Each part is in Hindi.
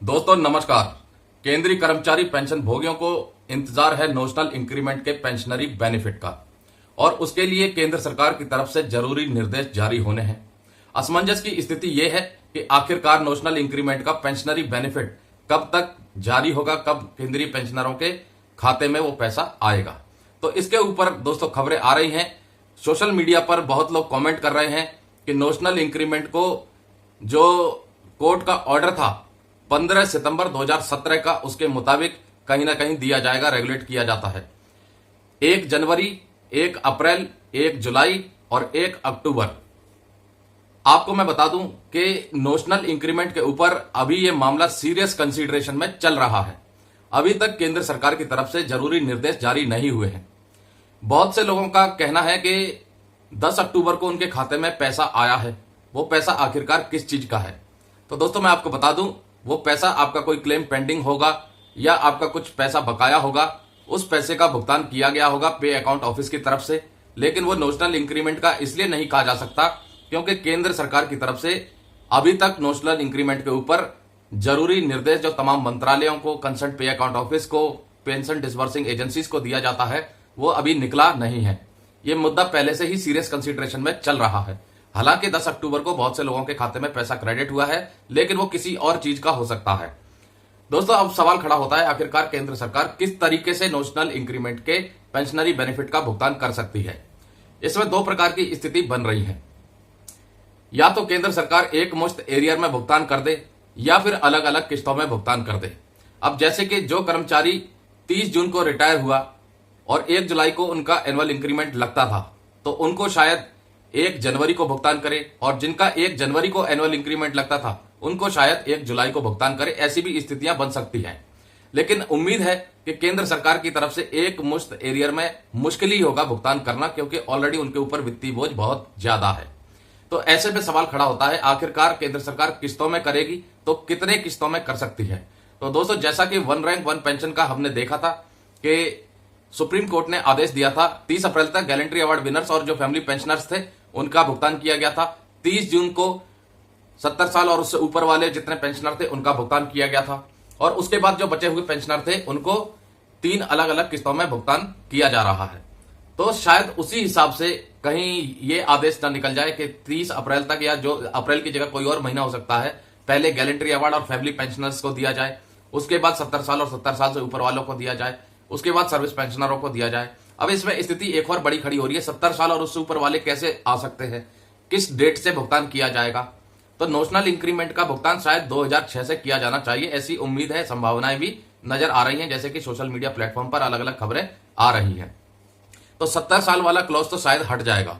दोस्तों नमस्कार। केंद्रीय कर्मचारी पेंशन भोगियों को इंतजार है नोशनल इंक्रीमेंट के पेंशनरी बेनिफिट का और उसके लिए केंद्र सरकार की तरफ से जरूरी निर्देश जारी होने हैं। असमंजस की स्थिति यह है कि आखिरकार नोशनल इंक्रीमेंट का पेंशनरी बेनिफिट कब तक जारी होगा, कब केंद्रीय पेंशनरों के खाते में वो पैसा आएगा। तो इसके ऊपर दोस्तों खबरें आ रही हैं। सोशल मीडिया पर बहुत लोग कमेंट कर रहे हैं कि नोशनल इंक्रीमेंट को जो कोर्ट का ऑर्डर था 15 सितंबर 2017 का, उसके मुताबिक कहीं ना कहीं दिया जाएगा, रेगुलेट किया जाता है। 1 जनवरी, 1 अप्रैल, 1 जुलाई और 1 अक्टूबर। आपको मैं बता दूं कि नोशनल इंक्रीमेंट के ऊपर अभी यह मामला सीरियस कंसीडरेशन में चल रहा है। अभी तक केंद्र सरकार की तरफ से जरूरी निर्देश जारी नहीं हुए हैं। बहुत से लोगों का कहना है कि 10 अक्टूबर को उनके खाते में पैसा आया है। वो पैसा आखिरकार किस चीज का है? तो दोस्तों मैं आपको बता दूं, वो पैसा आपका कोई क्लेम पेंडिंग होगा या आपका कुछ पैसा बकाया होगा, उस पैसे का भुगतान किया गया होगा पे अकाउंट ऑफिस की तरफ से। लेकिन वो नोशनल इंक्रीमेंट का इसलिए नहीं कहा जा सकता क्योंकि केंद्र सरकार की तरफ से अभी तक नोशनल इंक्रीमेंट के ऊपर जरूरी निर्देश जो तमाम मंत्रालयों को, कंसर्न पे अकाउंट ऑफिस को, पेंशन डिसबर्सिंग एजेंसीज को दिया जाता है, वो अभी निकला नहीं है। ये मुद्दा पहले से ही सीरियस कंसीडरेशन में चल रहा है। हालांकि 10 अक्टूबर को बहुत से लोगों के खाते में पैसा क्रेडिट हुआ है, लेकिन वो किसी और चीज का हो सकता है। दोस्तों अब सवाल खड़ा होता है, आखिरकार केंद्र सरकार किस तरीके से नोशनल इंक्रीमेंट के पेंशनरी बेनिफिट का भुगतान कर सकती है? इसमें 2 प्रकार की स्थिति बन रही है। या तो केंद्र सरकार एक मुश्त एरियर में भुगतान कर दे या फिर अलग अलग किस्तों में भुगतान कर दे। अब जैसे कि जो कर्मचारी 30 जून को रिटायर हुआ और 1 जुलाई को उनका एनुअल इंक्रीमेंट लगता था, तो उनको शायद 1 जनवरी को भुगतान करे, और जिनका 1 जनवरी को एनुअल इंक्रीमेंट लगता था उनको शायद 1 जुलाई को भुगतान करे। ऐसी भी स्थितियां बन सकती हैं। लेकिन उम्मीद है कि केंद्र सरकार की तरफ से एक मुश्त एरियर में मुश्किल ही होगा भुगतान करना, क्योंकि ऑलरेडी उनके ऊपर वित्तीय बोझ बहुत ज्यादा है। तो ऐसे में सवाल खड़ा होता है, आखिरकार केंद्र सरकार किस्तों में करेगी तो कितने किस्तों में कर सकती है? तो दोस्तों जैसा कि वन रैंक वन पेंशन का हमने देखा था कि सुप्रीम कोर्ट ने आदेश दिया था 30 अप्रैल तक गैलेंट्री अवार्ड विनर्स और जो फैमिली पेंशनर्स थे उनका भुगतान किया गया था। 30 जून को 70 साल और उससे ऊपर वाले जितने पेंशनर थे उनका भुगतान किया गया था, और उसके बाद जो बचे हुए पेंशनर थे उनको 3 अलग अलग किस्तों में भुगतान किया जा रहा है। तो शायद उसी हिसाब से कहीं ये आदेश न निकल जाए कि 30 अप्रैल तक, या जो अप्रैल की जगह कोई और महीना हो सकता है, पहले गैलेंट्री अवार्ड और फैमिली पेंशनर्स को दिया जाए, उसके बाद 70 साल और 70 साल से ऊपर वालों को दिया जाए, उसके बाद सर्विस पेंशनरों को दिया जाए। अब इसमें स्थिति एक और बड़ी खड़ी हो रही है, 70 साल और उससे ऊपर वाले कैसे आ सकते हैं? किस डेट से भुगतान किया जाएगा? तो नोशनल इंक्रीमेंट का भुगतान शायद 2006 से किया जाना चाहिए, ऐसी उम्मीद है। संभावनाएं भी नजर आ रही हैं, जैसे कि सोशल मीडिया प्लेटफॉर्म पर अलग अलग खबरें आ रही हैं। तो 70 साल वाला क्लॉज तो शायद हट जाएगा।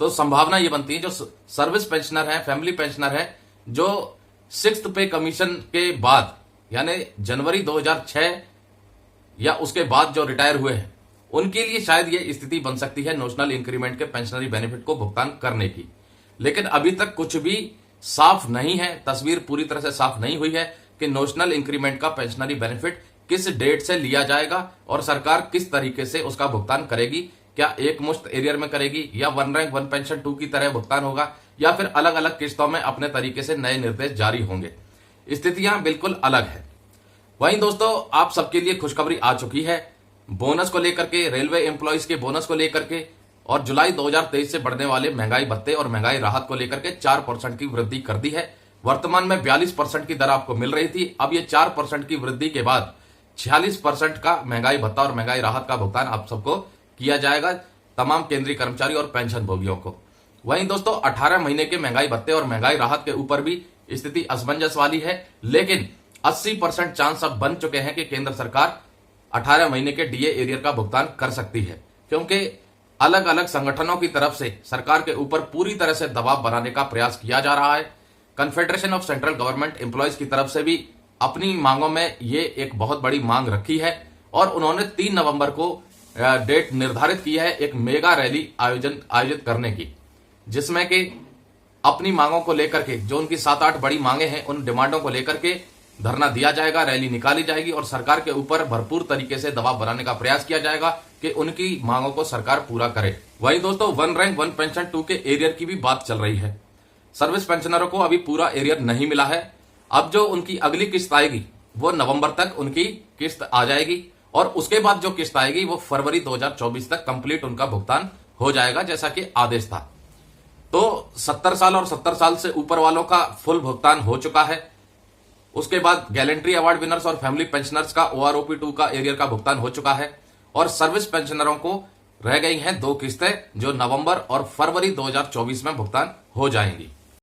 तो संभावना ये बनती है जो सर्विस पेंशनर है, फैमिली पेंशनर है, जो 6th पे कमीशन के बाद यानी जनवरी 2006 या उसके बाद जो रिटायर हुए हैं, उनके लिए शायद ये स्थिति बन सकती है नोशनल इंक्रीमेंट के पेंशनरी बेनिफिट को भुगतान करने की। लेकिन अभी तक कुछ भी साफ नहीं है, तस्वीर पूरी तरह से साफ नहीं हुई है कि नोशनल इंक्रीमेंट का पेंशनरी बेनिफिट किस डेट से लिया जाएगा और सरकार किस तरीके से उसका भुगतान करेगी। क्या एक मुश्त एरियर में करेगी, या वन रैंक वन पेंशन 2 की तरह भुगतान होगा, या फिर अलग अलग किस्तों में अपने तरीके से नए निर्देश जारी होंगे? स्थितियां बिल्कुल अलग है। वहीं दोस्तों आप सबके लिए खुशखबरी आ चुकी है बोनस को लेकर के, रेलवे एम्प्लॉइज के बोनस को लेकर के, और जुलाई 2023 से बढ़ने वाले महंगाई भत्ते और महंगाई राहत को लेकर के 4% की वृद्धि कर दी है। वर्तमान में 42% की दर आपको मिल रही थी, अब ये 4% की वृद्धि के बाद 46% का महंगाई भत्ता और महंगाई राहत का भुगतान आप सबको किया जाएगा, तमाम केंद्रीय कर्मचारी और पेंशन भोगियों को। वहीं दोस्तों 18 महीने के महंगाई भत्ते और महंगाई राहत के ऊपर भी स्थिति असमंजस वाली है, लेकिन 80% चांस अब बन चुके हैं कि केंद्र सरकार 18 महीने के डीए एरियर का भुगतान कर सकती है, क्योंकि अलग अलग संगठनों की तरफ से सरकार के ऊपर पूरी तरह से दबाव बनाने का प्रयास किया जा रहा है। Confederation of central government employees की तरफ से भी अपनी मांगों में ये एक बहुत बड़ी मांग रखी है, और उन्होंने 3 नवंबर को डेट निर्धारित की है एक मेगा रैली आयोजित करने की, जिसमें कि अपनी मांगों को लेकर के, जो उनकी 7-8 बड़ी मांगे हैं, उन डिमांडों को लेकर के धरना दिया जाएगा, रैली निकाली जाएगी और सरकार के ऊपर भरपूर तरीके से दबाव बनाने का प्रयास किया जाएगा कि उनकी मांगों को सरकार पूरा करे। वहीं दोस्तों वन रैंक वन पेंशन 2 के एरियर की भी बात चल रही है। सर्विस पेंशनरों को अभी पूरा एरियर नहीं मिला है, अब जो उनकी अगली किस्त आएगी वो नवंबर तक उनकी किस्त आ जाएगी और उसके बाद जो किस्त आएगी वो फरवरी 2024 तक कंप्लीट उनका भुगतान हो जाएगा, जैसा कि आदेश था। तो 70 साल और 70 साल से ऊपर वालों का फुल भुगतान हो चुका है। उसके बाद गैलेंट्री अवार्ड विनर्स और फैमिली पेंशनर्स का OROP-2 का एरियर का भुगतान हो चुका है और सर्विस पेंशनरों को रह गई हैं 2 किस्तें जो नवंबर और फरवरी 2024 में भुगतान हो जाएंगी।